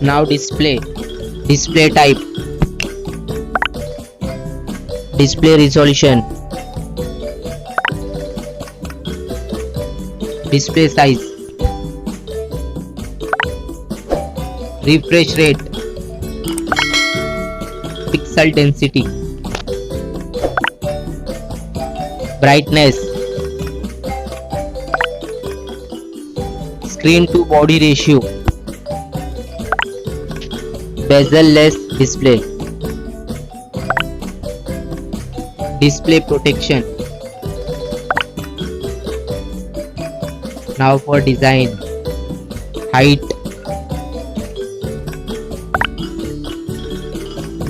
Now display type, display resolution, display size, refresh rate, pixel density, brightness, screen to body ratio, bezel-less display, display protection. Now for design, height,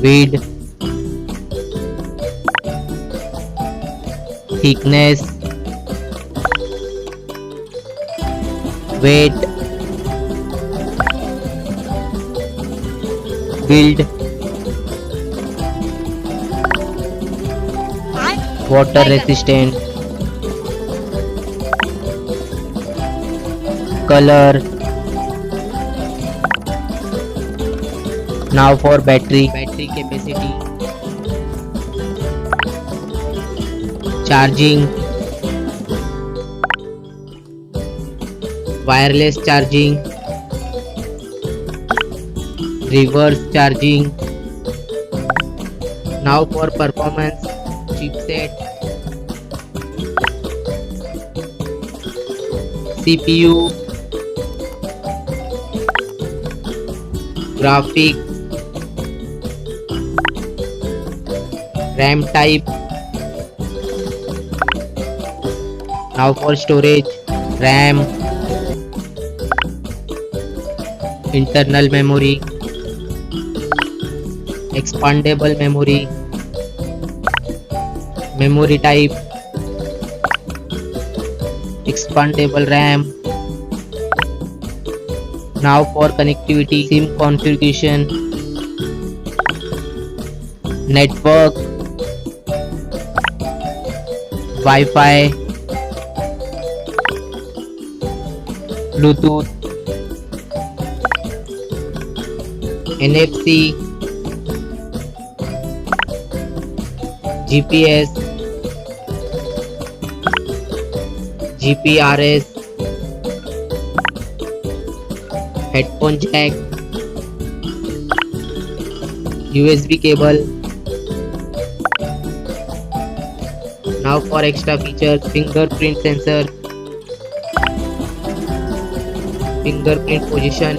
width, thickness, weight, build, water resistant, color. Now for battery capacity, charging, wireless charging, reverse charging. Now for performance, chipset, CPU, graphics, RAM type. Now for storage, RAM, internal memory, expandable memory, memory type, expandable RAM. Now for connectivity, SIM configuration, network, Wi-Fi, Bluetooth, NFC, GPS, GPRS, headphone jack, USB cable. Now for extra features, fingerprint sensor, fingerprint position,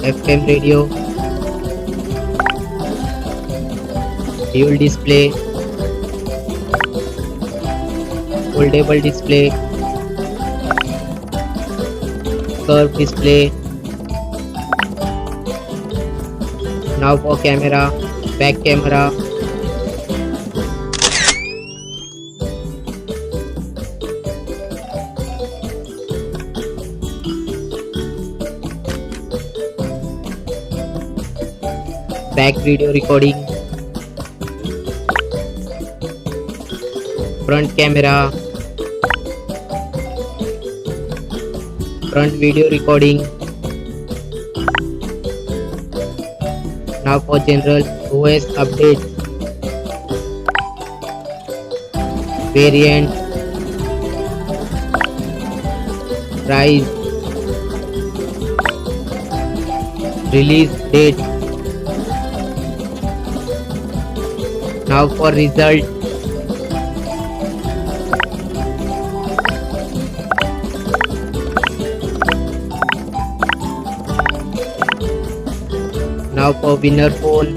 FM radio, dual display, foldable display, curved display. Now for camera, back camera, back video recording, front camera, front video recording. Now for general OS update, variant, price, release date. Now for result, now for winner phone,